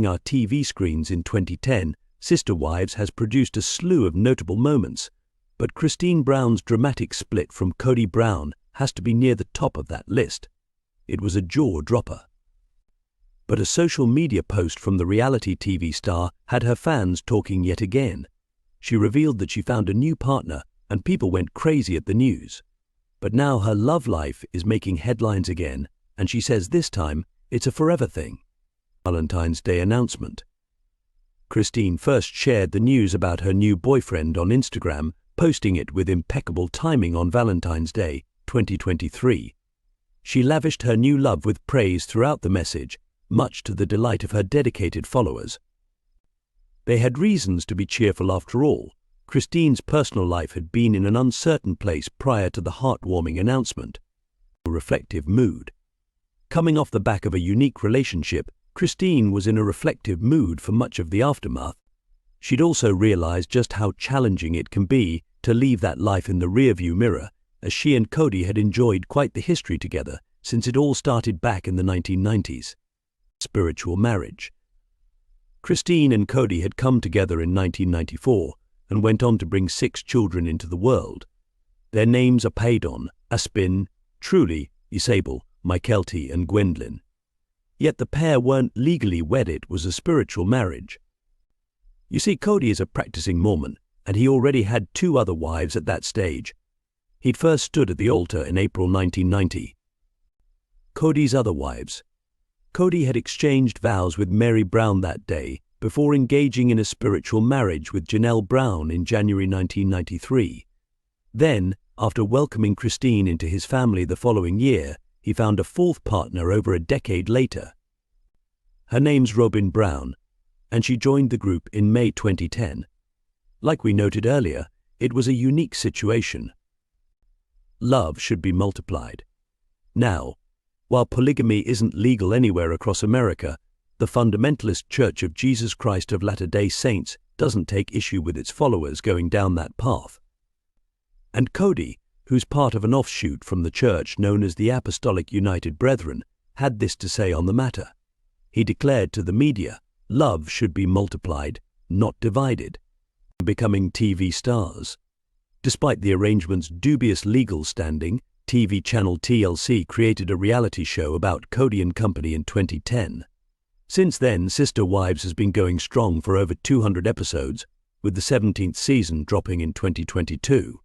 Our TV screens in 2010, Sister Wives has produced a slew of notable moments, but Christine Brown's dramatic split from Kody Brown has to be near the top of that list. It was a jaw-dropper. But a social media post from the reality TV star had her fans talking yet again. She revealed that she found a new partner and people went crazy at the news. But now her love life is making headlines again, and she says this time it's a forever thing. Valentine's Day announcement. Christine first shared the news about her new boyfriend on Instagram, posting it with impeccable timing on Valentine's Day, 2023. She lavished her new love with praise throughout the message, much to the delight of her dedicated followers. They had reasons to be cheerful after all. Christine's personal life had been in an uncertain place prior to the heartwarming announcement. A reflective mood. Coming off the back of a unique relationship, Christine was in a reflective mood for much of the aftermath. She'd also realized just how challenging it can be to leave that life in the rearview mirror, as she and Kody had enjoyed quite the history together since it all started back in the 1990s. Spiritual marriage. Christine and Kody had come together in 1994 and went on to bring 6 children into the world. Their names are Paedon, Aspin, Truly, Isabel, Mykelti and Gwendolyn. Yet the pair weren't legally wed, it was a spiritual marriage. You see, Kody is a practicing Mormon, and he already had 2 other wives at that stage. He'd first stood at the altar in April 1990. Kody's other wives. Kody had exchanged vows with Mary Brown that day before engaging in a spiritual marriage with Janelle Brown in January 1993. Then, after welcoming Christine into his family the following year, he found a 4th partner over a decade later. Her name's Robin Brown, and she joined the group in May 2010. Like we noted earlier, it was a unique situation. Love should be multiplied. Now, while polygamy isn't legal anywhere across America, the Fundamentalist Church of Jesus Christ of Latter-day Saints doesn't take issue with its followers going down that path. And Kody, who's part of an offshoot from the church known as the Apostolic United Brethren, had this to say on the matter. He declared to the media, love should be multiplied, not divided, becoming TV stars. Despite the arrangement's dubious legal standing, TV channel TLC created a reality show about Kody and Company in 2010. Since then, Sister Wives has been going strong for over 200 episodes, with the 17th season dropping in 2022.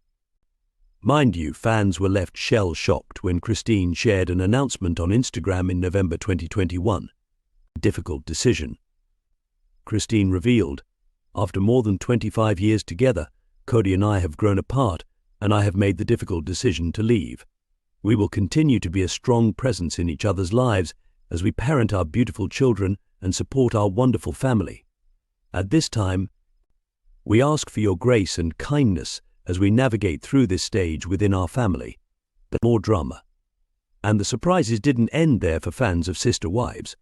Mind you, fans were left shell-shocked when Christine shared an announcement on Instagram in November 2021. A difficult decision. Christine revealed, "After more than 25 years together, Kody and I have grown apart, and I have made the difficult decision to leave. We will continue to be a strong presence in each other's lives as we parent our beautiful children and support our wonderful family. At this time, we ask for your grace and kindness as we navigate through this stage within our family." But more drama. And the surprises didn't end there for fans of Sister Wives.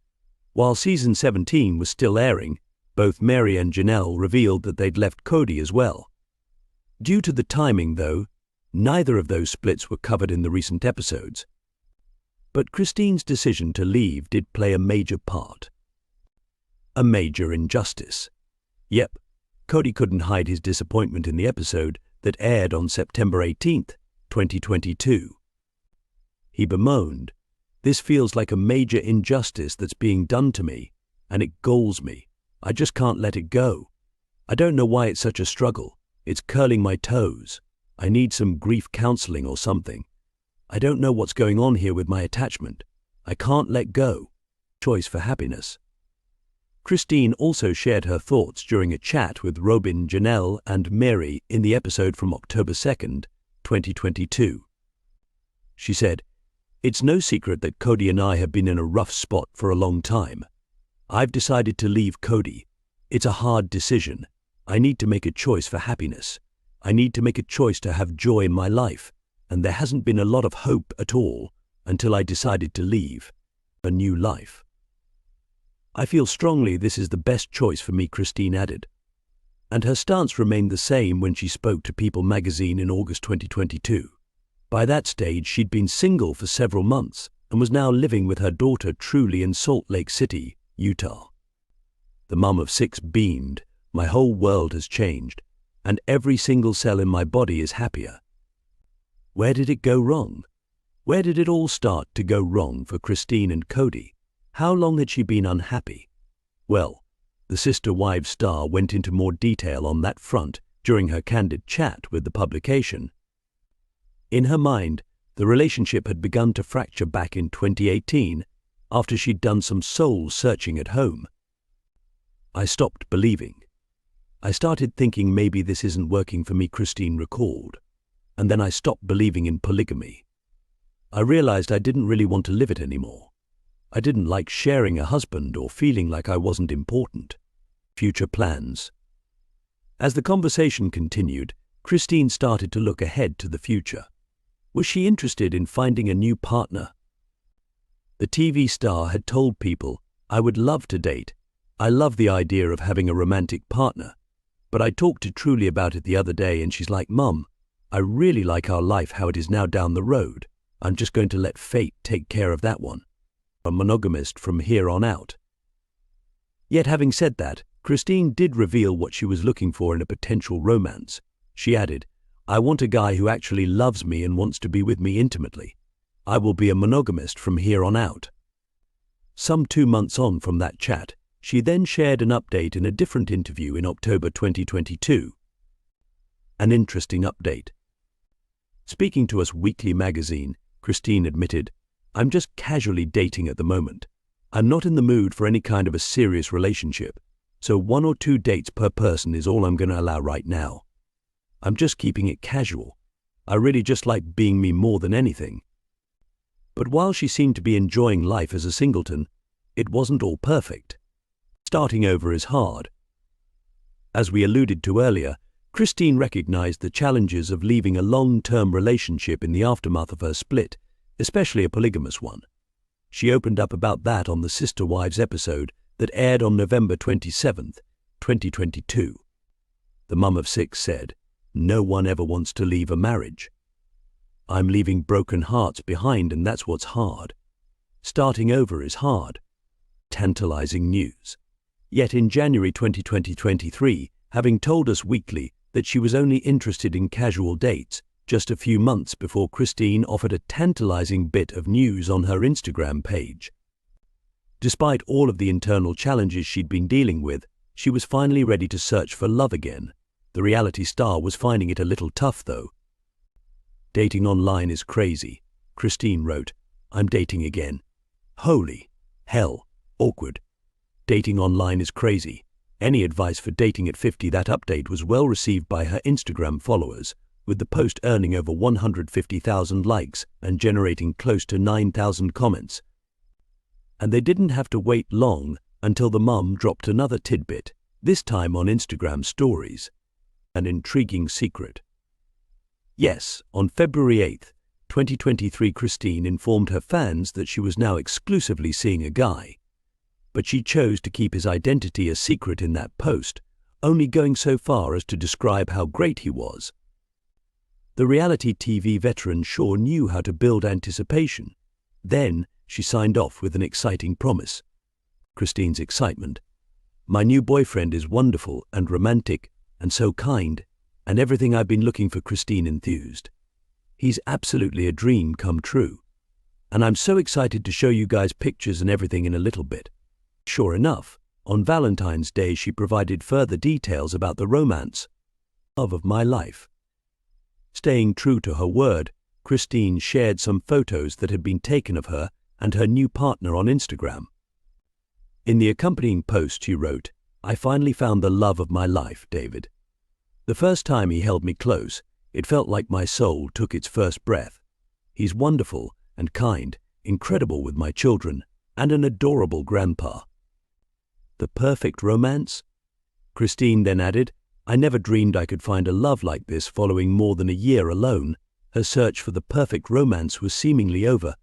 While season 17 was still airing, both Mary and Janelle revealed that they'd left Kody as well. Due to the timing, though, neither of those splits were covered in the recent episodes. But Christine's decision to leave did play a major part. A major injustice. Yep, Kody couldn't hide his disappointment in the episode that aired on September 18th, 2022. He bemoaned, "This feels like a major injustice that's being done to me, and it galls me. I just can't let it go. I don't know why it's such a struggle. It's curling my toes. I need some grief counseling or something. I don't know what's going on here with my attachment. I can't let go. Choice for happiness." Christine also shared her thoughts during a chat with Robin, Janelle, and Mary in the episode from October 2nd, 2022. She said, "It's no secret that Kody and I have been in a rough spot for a long time. I've decided to leave Kody. It's a hard decision. I need to make a choice for happiness. I need to make a choice to have joy in my life, and there hasn't been a lot of hope at all until I decided to leave. A new life. I feel strongly this is the best choice for me," Christine added. And her stance remained the same when she spoke to People magazine in August 2022. By that stage, she'd been single for several months and was now living with her daughter Truly in Salt Lake City, Utah. The mum of 6 beamed. My whole world has changed, and every single cell in my body is happier. Where did it go wrong? Where did it all start to go wrong for Christine and Cody? How long had she been unhappy? Well, the Sister Wives star went into more detail on that front during her candid chat with the publication. In her mind, the relationship had begun to fracture back in 2018 after she'd done some soul searching at home. I stopped believing. I started thinking maybe this isn't working for me, Christine recalled, and then I stopped believing in polygamy. I realized I didn't really want to live it anymore. I didn't like sharing a husband or feeling like I wasn't important. Future plans. As the conversation continued, Christine started to look ahead to the future. Was she interested in finding a new partner? The TV star had told people, "I would love to date. I love the idea of having a romantic partner. But I talked to Truly about it the other day and she's like, Mum, I really like our life how it is now down the road. I'm just going to let fate take care of that one. A monogamist from here on out." Yet having said that, Christine did reveal what she was looking for in a potential romance. She added, "I want a guy who actually loves me and wants to be with me intimately. I will be a monogamist from here on out." Some 2 months on from that chat, she then shared an update in a different interview in October 2022. An interesting update. Speaking to Us Weekly magazine, Christine admitted, "I'm just casually dating at the moment. I'm not in the mood for any kind of a serious relationship, so 1 or 2 dates per person is all I'm going to allow right now. I'm just keeping it casual. I really just like being me more than anything." But while she seemed to be enjoying life as a singleton, it wasn't all perfect. Starting over is hard. As we alluded to earlier, Christine recognized the challenges of leaving a long-term relationship in the aftermath of her split, especially a polygamous one. She opened up about that on the Sister Wives episode that aired on November 27th, 2022. The mum of 6 said, "No one ever wants to leave a marriage. I'm leaving broken hearts behind, and that's what's hard. Starting over is hard." Tantalizing news. Yet in January 2023, having told Us Weekly that she was only interested in casual dates, just a few months before Christine offered a tantalizing bit of news on her Instagram page. Despite all of the internal challenges she'd been dealing with, she was finally ready to search for love again. The reality star was finding it a little tough, though. "Dating online is crazy," Christine wrote. "I'm dating again. Holy hell, awkward. Dating online is crazy. Any advice for dating at 50?" That update was well received by her Instagram followers, with the post earning over 150,000 likes and generating close to 9,000 comments. And they didn't have to wait long until the mum dropped another tidbit, this time on Instagram stories. An intriguing secret. Yes, on February 8th, 2023, Christine informed her fans that she was now exclusively seeing a guy. But she chose to keep his identity a secret in that post, only going so far as to describe how great he was. The reality TV veteran sure knew how to build anticipation. Then she signed off with an exciting promise. Christine's excitement. "My new boyfriend is wonderful and romantic and so kind, and everything I've been looking for," Christine enthused. "He's absolutely a dream come true. And I'm so excited to show you guys pictures and everything in a little bit." Sure enough, on Valentine's Day she provided further details about the romance. "Love of my life." Staying true to her word, Christine shared some photos that had been taken of her and her new partner on Instagram. In the accompanying post she wrote, "I finally found the love of my life, David. The first time he held me close, it felt like my soul took its first breath. He's wonderful and kind, incredible with my children, and an adorable grandpa." The perfect romance? Christine then added, "I never dreamed I could find a love like this following more than a year alone." Her search for the perfect romance was seemingly over.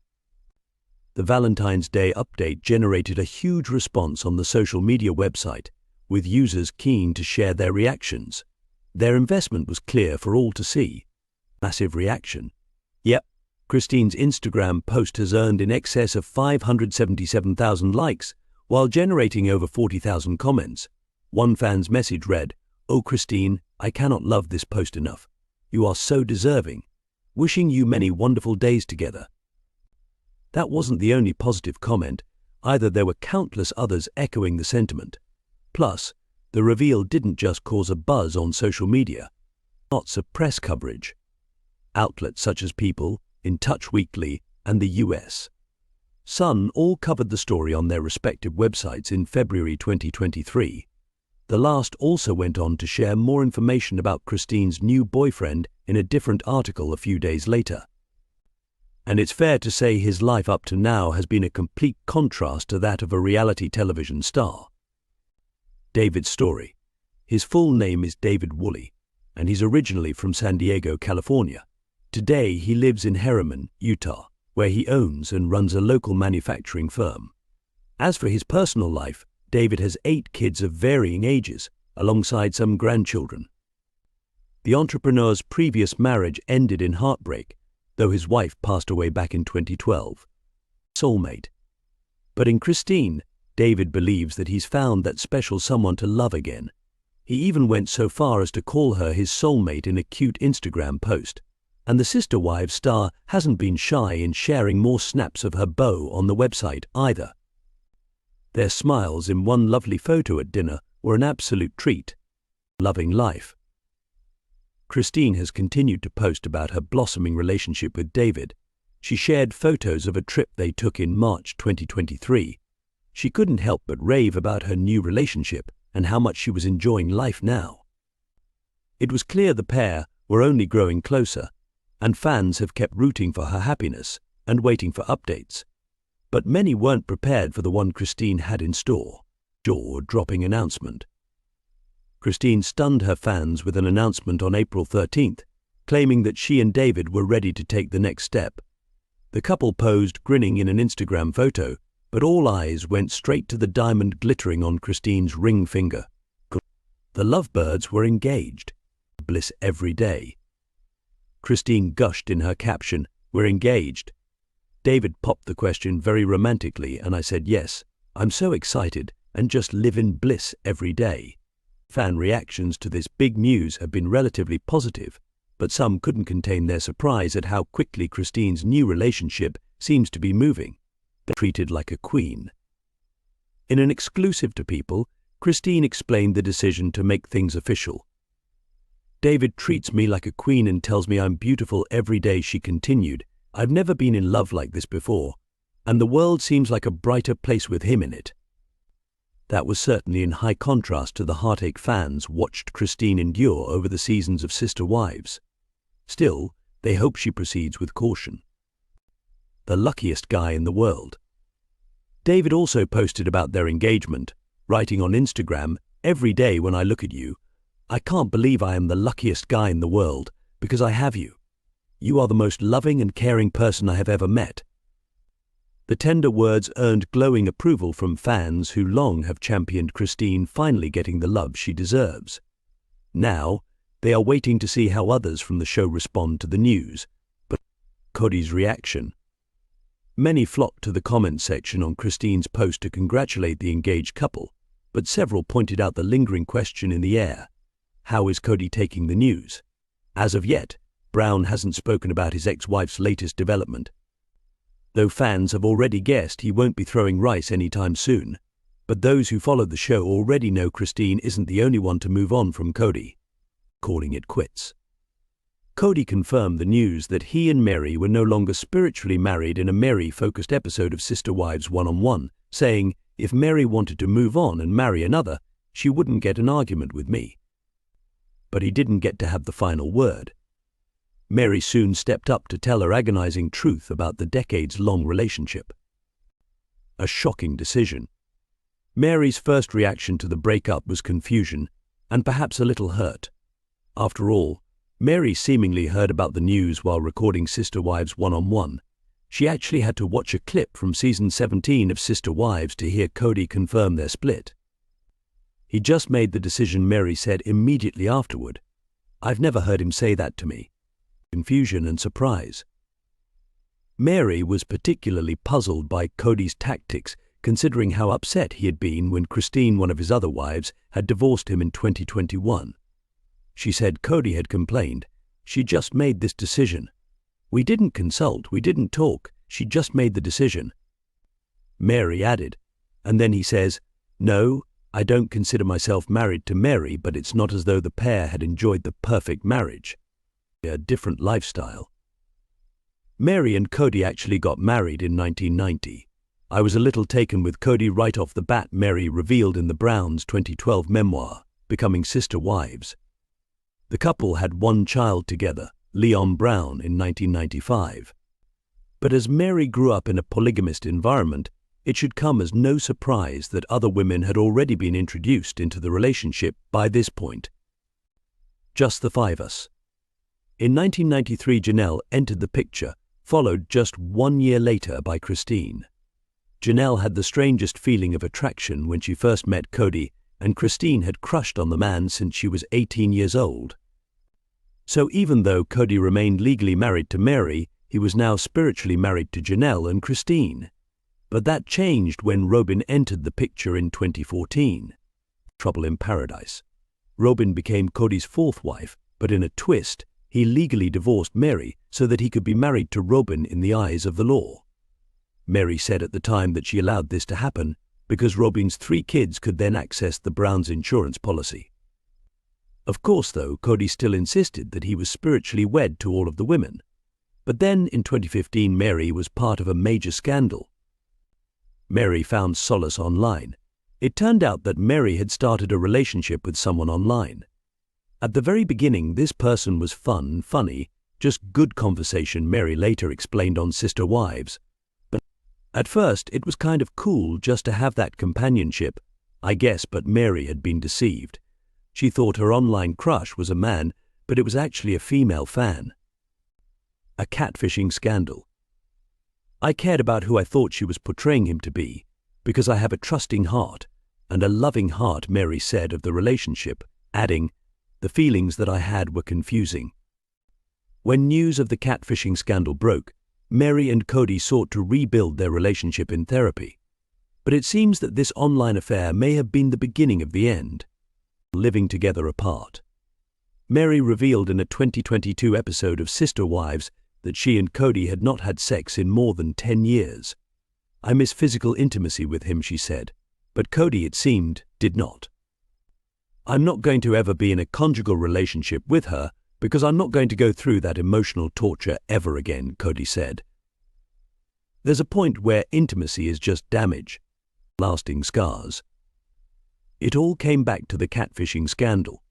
The Valentine's Day update generated a huge response on the social media website, with users keen to share their reactions. Their investment was clear for all to see. Massive reaction. Yep, Christine's Instagram post has earned in excess of 577,000 likes, while generating over 40,000 comments. One fan's message read, "Oh Christine, I cannot love this post enough. You are so deserving. Wishing you many wonderful days together." That wasn't the only positive comment, either. There were countless others echoing the sentiment. Plus, the reveal didn't just cause a buzz on social media. Lots of press coverage. Outlets such as People, In Touch Weekly, and the US Sun all covered the story on their respective websites in February 2023. The last also went on to share more information about Christine's new boyfriend in a different article a few days later. And it's fair to say his life up to now has been a complete contrast to that of a reality television star. David's story. His full name is David Woolley, and he's originally from San Diego, California. Today he lives in Herriman, Utah, where he owns and runs a local manufacturing firm. As for his personal life, David has 8 kids of varying ages, alongside some grandchildren. The entrepreneur's previous marriage ended in heartbreak, though his wife passed away back in 2012. Soulmate. But in Christine, David believes that he's found that special someone to love again. He even went so far as to call her his soulmate in a cute Instagram post. And the Sister Wives star hasn't been shy in sharing more snaps of her beau on the website either. Their smiles in one lovely photo at dinner were an absolute treat. Loving life. Christine has continued to post about her blossoming relationship with David. She shared photos of a trip they took in March 2023. She couldn't help but rave about her new relationship and how much she was enjoying life now. It was clear the pair were only growing closer, and fans have kept rooting for her happiness and waiting for updates. But many weren't prepared for the one Christine had in store, jaw-dropping announcement. Christine stunned her fans with an announcement on April 13th, claiming that she and David were ready to take the next step. The couple posed grinning in an Instagram photo, but all eyes went straight to the diamond glittering on Christine's ring finger. The lovebirds were engaged. Bliss every day. Christine gushed in her caption, "We're engaged." David popped the question very romantically, and I said, "Yes, I'm so excited and just live in bliss every day." Fan reactions to this big news have been relatively positive, but some couldn't contain their surprise at how quickly Christine's new relationship seems to be moving. They're treated like a queen. In an exclusive to People, Christine explained the decision to make things official. "David treats me like a queen and tells me I'm beautiful every day," she continued. "I've never been in love like this before, and the world seems like a brighter place with him in it." That was certainly in high contrast to the heartache fans watched Christine endure over the seasons of Sister Wives. Still, they hope she proceeds with caution. The luckiest guy in the world. David also posted about their engagement, writing on Instagram, "Every day when I look at you, I can't believe I am the luckiest guy in the world because I have you. You are the most loving and caring person I have ever met." The tender words earned glowing approval from fans who long have championed Christine finally getting the love she deserves. Now, they are waiting to see how others from the show respond to the news. But Cody's reaction. Many flocked to the comments section on Christine's post to congratulate the engaged couple, but several pointed out the lingering question in the air. How is Cody taking the news? As of yet, Brown hasn't spoken about his ex-wife's latest development. Though fans have already guessed he won't be throwing rice anytime soon, but those who follow the show already know Christine isn't the only one to move on from Cody, calling it quits. Cody confirmed the news that he and Mary were no longer spiritually married in a Mary-focused episode of Sister Wives One-on-One, saying if Mary wanted to move on and marry another, she wouldn't get an argument with me. But he didn't get to have the final word. Mary soon stepped up to tell her agonizing truth about the decades-long relationship. A shocking decision. Mary's first reaction to the breakup was confusion and perhaps a little hurt. After all, Mary seemingly heard about the news while recording Sister Wives One-on-One. She actually had to watch a clip from season 17 of Sister Wives to hear Cody confirm their split. He just made the decision, Mary said immediately afterward. "I've never heard him say that to me." Confusion and surprise. Mary was particularly puzzled by Cody's tactics, considering how upset he had been when Christine, one of his other wives, had divorced him in 2021. She said Cody had complained. She just made this decision. We didn't consult, we didn't talk, she just made the decision. Mary added, and then he says, no, I don't consider myself married to Mary, but it's not as though the pair had enjoyed the perfect marriage. A different lifestyle. Mary and Cody actually got married in 1990. I was a little taken with Cody right off the bat, Mary revealed in the Browns' 2012 memoir, Becoming Sister Wives. The couple had one child together, Leon Brown, in 1995. But as Mary grew up in a polygamist environment, it should come as no surprise that other women had already been introduced into the relationship by this point. Just the five of us. In 1993, Janelle entered the picture, followed just 1 year later by Christine. Janelle had the strangest feeling of attraction when she first met Cody, and Christine had crushed on the man since she was 18 years old. So even though Cody remained legally married to Mary, he was now spiritually married to Janelle and Christine. But that changed when Robin entered the picture in 2014. Trouble in Paradise. Robin became Cody's fourth wife, but in a twist, he legally divorced Mary so that he could be married to Robin in the eyes of the law. Mary said at the time that she allowed this to happen because Robin's 3 kids could then access the Browns' insurance policy. Of course, though, Cody still insisted that he was spiritually wed to all of the women. But then, in 2015, Mary was part of a major scandal. Mary found solace online. It turned out that Mary had started a relationship with someone online. At the very beginning, this person was funny, just good conversation, Mary later explained on Sister Wives. But at first, it was kind of cool just to have that companionship, I guess, but Mary had been deceived. She thought her online crush was a man, but it was actually a female fan. A catfishing scandal. I cared about who I thought she was portraying him to be, because I have a trusting heart, and a loving heart, Mary said of the relationship, adding, the feelings that I had were confusing. When news of the catfishing scandal broke, Mary and Cody sought to rebuild their relationship in therapy. But it seems that this online affair may have been the beginning of the end. Living together apart. Mary revealed in a 2022 episode of Sister Wives that she and Cody had not had sex in more than 10 years. I miss physical intimacy with him, she said, but Cody, it seemed, did not. I'm not going to ever be in a conjugal relationship with her because I'm not going to go through that emotional torture ever again, Cody said. There's a point where intimacy is just damage, lasting scars. It all came back to the catfishing scandal.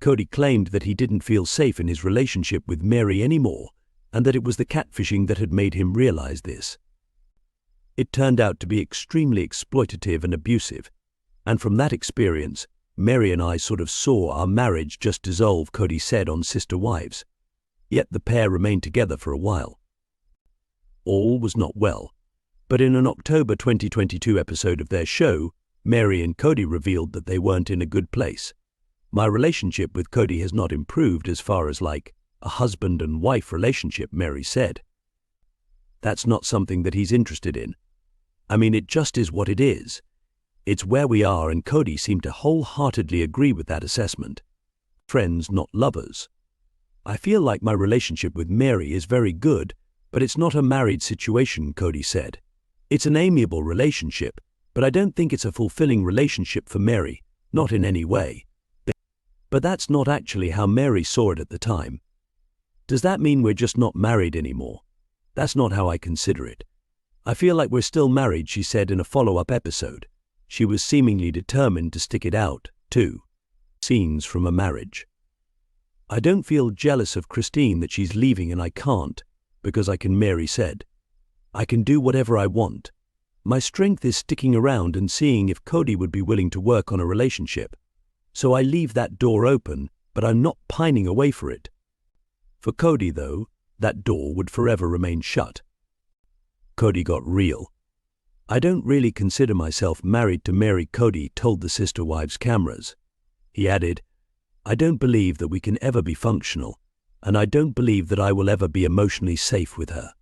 Cody claimed that he didn't feel safe in his relationship with Mary anymore, and that it was the catfishing that had made him realize this. It turned out to be extremely exploitative and abusive, and from that experience, Mary and I sort of saw our marriage just dissolve, Cody said on Sister Wives. Yet the pair remained together for a while. All was not well, but in an October 2022 episode of their show, Mary and Cody revealed that they weren't in a good place. My relationship with Cody has not improved as far as like a husband and wife relationship, Mary said. That's not something that he's interested in. I mean, it just is what it is. It's where we are, and Cody seemed to wholeheartedly agree with that assessment. Friends, not lovers. I feel like my relationship with Mary is very good, but it's not a married situation, Cody said. It's an amiable relationship, but I don't think it's a fulfilling relationship for Mary, not in any way. But that's not actually how Mary saw it at the time. Does that mean we're just not married anymore? That's not how I consider it. I feel like we're still married, she said in a follow-up episode. She was seemingly determined to stick it out, too. Scenes from a marriage. I don't feel jealous of Christine that she's leaving, and I can't, because I can, Mary said. I can do whatever I want. My strength is sticking around and seeing if Cody would be willing to work on a relationship. So I leave that door open, but I'm not pining away for it. For Cody, though, that door would forever remain shut. Cody got real. I don't really consider myself married to Mary, Cody told the Sister Wives cameras. He added, I don't believe that we can ever be functional, and I don't believe that I will ever be emotionally safe with her.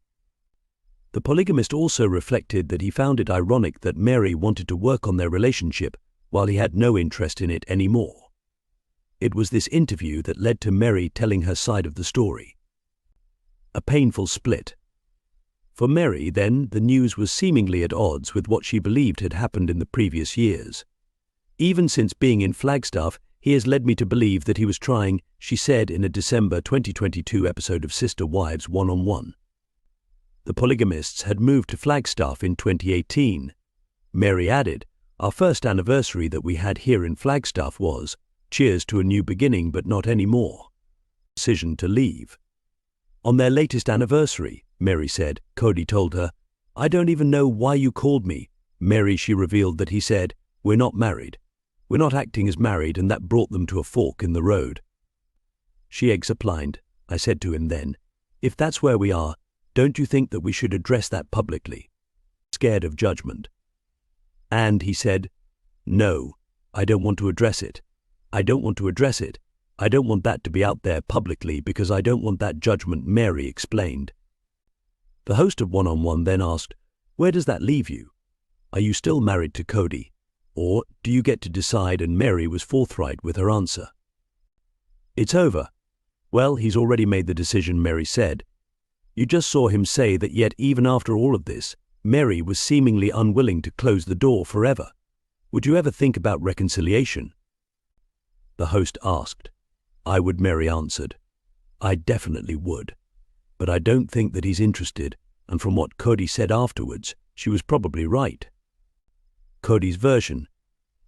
The polygamist also reflected that he found it ironic that Mary wanted to work on their relationship while he had no interest in it anymore. It was this interview that led to Mary telling her side of the story. A painful split. For Mary, then, the news was seemingly at odds with what she believed had happened in the previous years. Even since being in Flagstaff, he has led me to believe that he was trying, she said in a December 2022 episode of Sister Wives One-on-One. The polygamists had moved to Flagstaff in 2018. Mary added, "Our first anniversary that we had here in Flagstaff was, cheers to a new beginning but not anymore. Decision to leave." On their latest anniversary, Mary said, Cody told her, "I don't even know why you called me." Mary, she revealed that he said, "We're not married. We're not acting as married," and that brought them to a fork in the road. She explained, I said to him then, "If that's where we are, don't you think that we should address that publicly? Scared of judgment?" And he said, "No, I don't want to address it. I don't want to address it. I don't want that to be out there publicly because I don't want that judgment," Mary explained. The host of One-on-One then asked, "Where does that leave you? Are you still married to Cody? Or do you get to decide?" And Mary was forthright with her answer. "It's over." "Well, he's already made the decision," Mary said. You just saw him say that yet even after all of this, Mary was seemingly unwilling to close the door forever. "Would you ever think about reconciliation?" The host asked. "I would," Mary answered. "I definitely would. But I don't think that he's interested, and from what Cody said afterwards, she was probably right." Cody's version.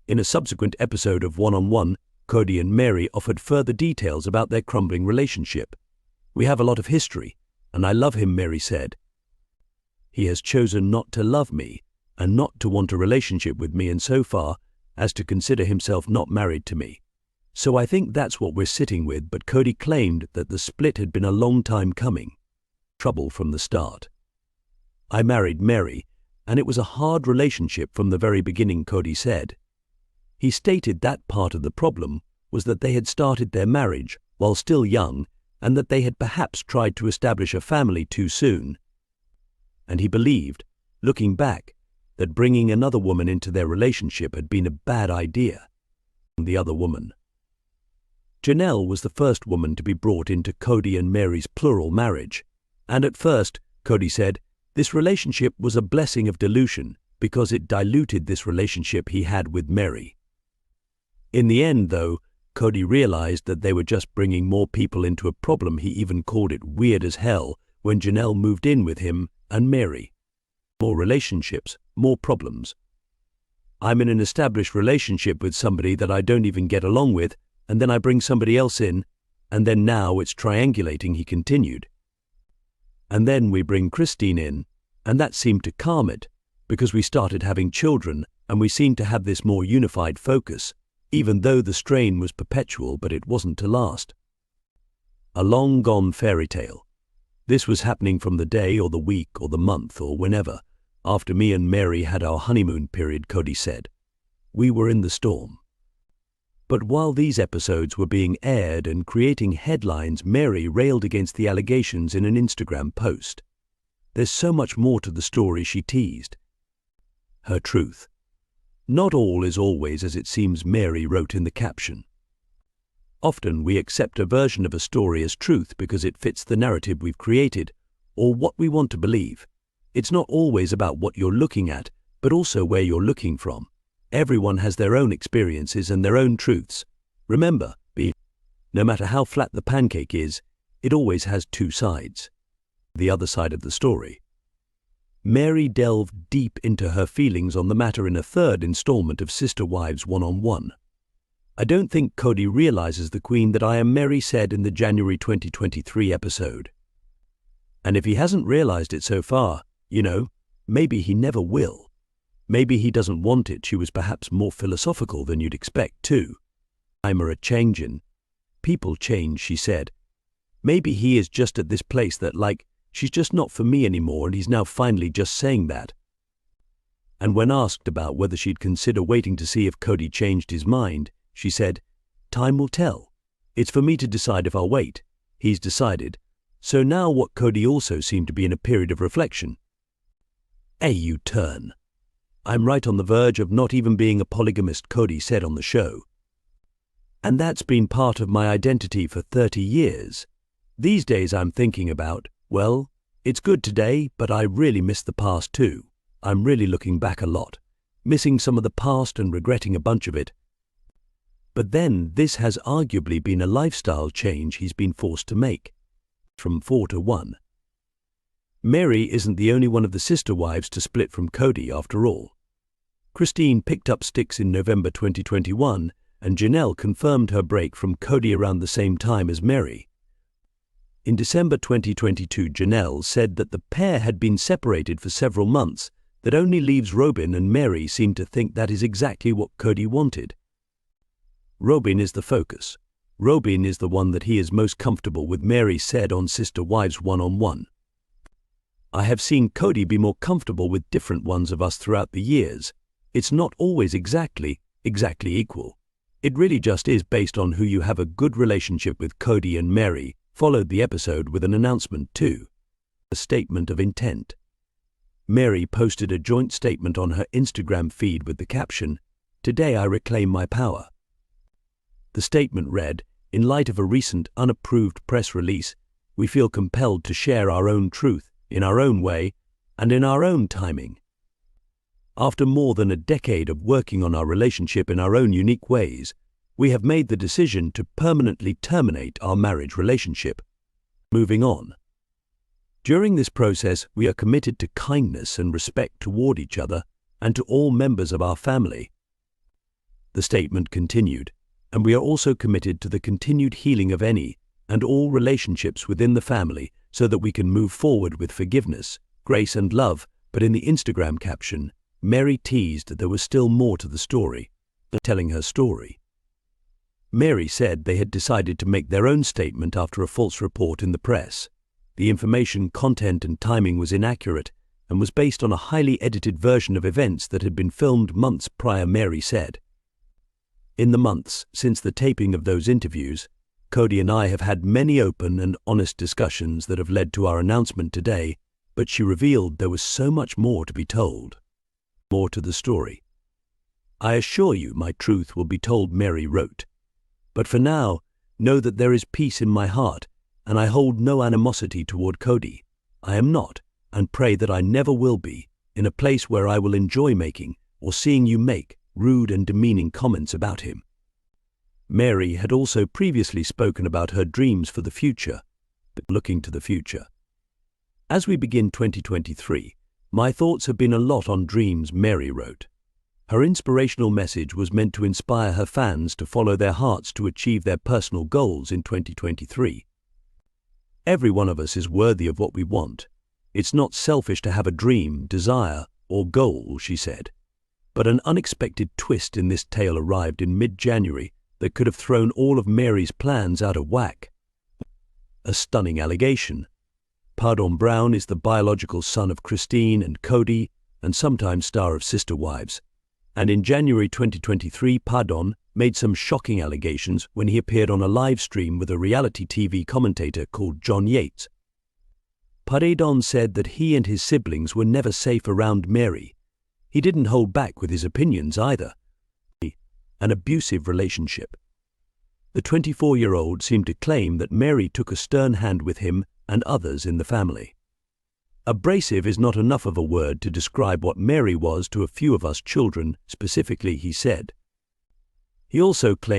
In a subsequent episode of One-on-One, Cody and Mary offered further details about their crumbling relationship. "We have a lot of history, and I love him," Mary said. "He has chosen not to love me and not to want a relationship with me, and so far as to consider himself not married to me. So I think that's what we're sitting with," but Cody claimed that the split had been a long time coming. Trouble from the start. "I married Mary, and it was a hard relationship from the very beginning," Cody said. He stated that part of the problem was that they had started their marriage while still young and that they had perhaps tried to establish a family too soon. And he believed, looking back, that bringing another woman into their relationship had been a bad idea. The other woman. Janelle was the first woman to be brought into Cody and Mary's plural marriage, and at first, Cody said, this relationship was a blessing of dilution because it diluted this relationship he had with Mary. In the end, though, Cody realized that they were just bringing more people into a problem. He even called it weird as hell when Janelle moved in with him and Mary. More relationships, more problems. "I'm in an established relationship with somebody that I don't even get along with, and then I bring somebody else in, and then now it's triangulating," he continued. "And then we bring Christine in, and that seemed to calm it, because we started having children, and we seemed to have this more unified focus, even though the strain was perpetual, but it wasn't to last." A long-gone fairy tale. This was happening from the day or the week or the month or whenever, after me and Mary had our honeymoon period, Cody said. We were in the storm. But while these episodes were being aired and creating headlines, Mary railed against the allegations in an Instagram post. "There's so much more to the story," she teased. Her truth. "Not all is always as it seems," Mary wrote in the caption. Often we accept a version of a story as truth because it fits the narrative we've created or what we want to believe. It's not always about what you're looking at, but also where you're looking from. Everyone has their own experiences and their own truths. Remember, no matter how flat the pancake is, it always has two sides. The other side of the story. Mary delved deep into her feelings on the matter in a third installment of Sister Wives One-on-One. "I don't think Cody realizes the Queen that I am," Mary said in the January 2023 episode. "And if he hasn't realized it so far, maybe he never will. Maybe he doesn't want it." She was perhaps more philosophical than you'd expect, too. "I'm a changin'. People change," she said. "Maybe he is just at this place that, she's just not for me anymore, and he's now finally just saying that." And when asked about whether she'd consider waiting to see if Cody changed his mind, she said, "Time will tell. It's for me to decide if I'll wait. He's decided." So now what Cody also seemed to be in a period of reflection. A U-turn. I'm right on the verge of not even being a polygamist, Cody said on the show. And that's been part of my identity for 30 years. These days I'm thinking about, well, it's good today, but I really miss the past too. I'm really looking back a lot, missing some of the past and regretting a bunch of it. But then this has arguably been a lifestyle change he's been forced to make. From 4 to 1. Mary isn't the only one of the sister wives to split from Cody after all. Christine picked up sticks in November 2021, and Janelle confirmed her break from Cody around the same time as Mary. In December 2022, Janelle said that the pair had been separated for several months, that only leaves Robin, and Mary seemed to think that is exactly what Cody wanted. Robin is the focus. Robin is the one that he is most comfortable with, Mary said on Sister Wives One-on-One. I have seen Cody be more comfortable with different ones of us throughout the years. It's not always exactly equal. It really just is based on who you have a good relationship with. Cody and Mary followed the episode with an announcement too. A statement of intent. Mary posted a joint statement on her Instagram feed with the caption, "Today I reclaim my power." The statement read, "In light of a recent unapproved press release, we feel compelled to share our own truth, in our own way, and in our own timing. After more than a decade of working on our relationship in our own unique ways, we have made the decision to permanently terminate our marriage relationship. Moving on. During this process, we are committed to kindness and respect toward each other and to all members of our family." The statement continued, "And we are also committed to the continued healing of any and all relationships within the family so that we can move forward with forgiveness, grace and love." But in the Instagram caption, Mary teased that there was still more to the story, telling her story. Mary said they had decided to make their own statement after a false report in the press. The information, content and timing was inaccurate and was based on a highly edited version of events that had been filmed months prior, Mary said. In the months since the taping of those interviews, Cody and I have had many open and honest discussions that have led to our announcement today, but she revealed there was so much more to be told. More to the story. "I assure you my truth will be told," Mary wrote. "But for now, know that there is peace in my heart, and I hold no animosity toward Cody. I am not, and pray that I never will be, in a place where I will enjoy making or seeing you make rude and demeaning comments about him." Mary had also previously spoken about her dreams for the future, looking to the future. "As we begin 2023, my thoughts have been a lot on dreams," Mary wrote. Her inspirational message was meant to inspire her fans to follow their hearts to achieve their personal goals in 2023. "Every one of us is worthy of what we want. It's not selfish to have a dream, desire, or goal," she said. But an unexpected twist in this tale arrived in mid-January that could have thrown all of Mary's plans out of whack. A stunning allegation. Pardon Brown is the biological son of Christine and Cody, and sometimes star of Sister Wives. And in January 2023, Pardon made some shocking allegations when he appeared on a live stream with a reality TV commentator called John Yates. Pardon said that he and his siblings were never safe around Mary. He didn't hold back with his opinions either. An abusive relationship. The 24-year-old seemed to claim that Mary took a stern hand with him and others in the family. Abrasive is not enough of a word to describe what Mary was to a few of us children, specifically, he said. He also claimed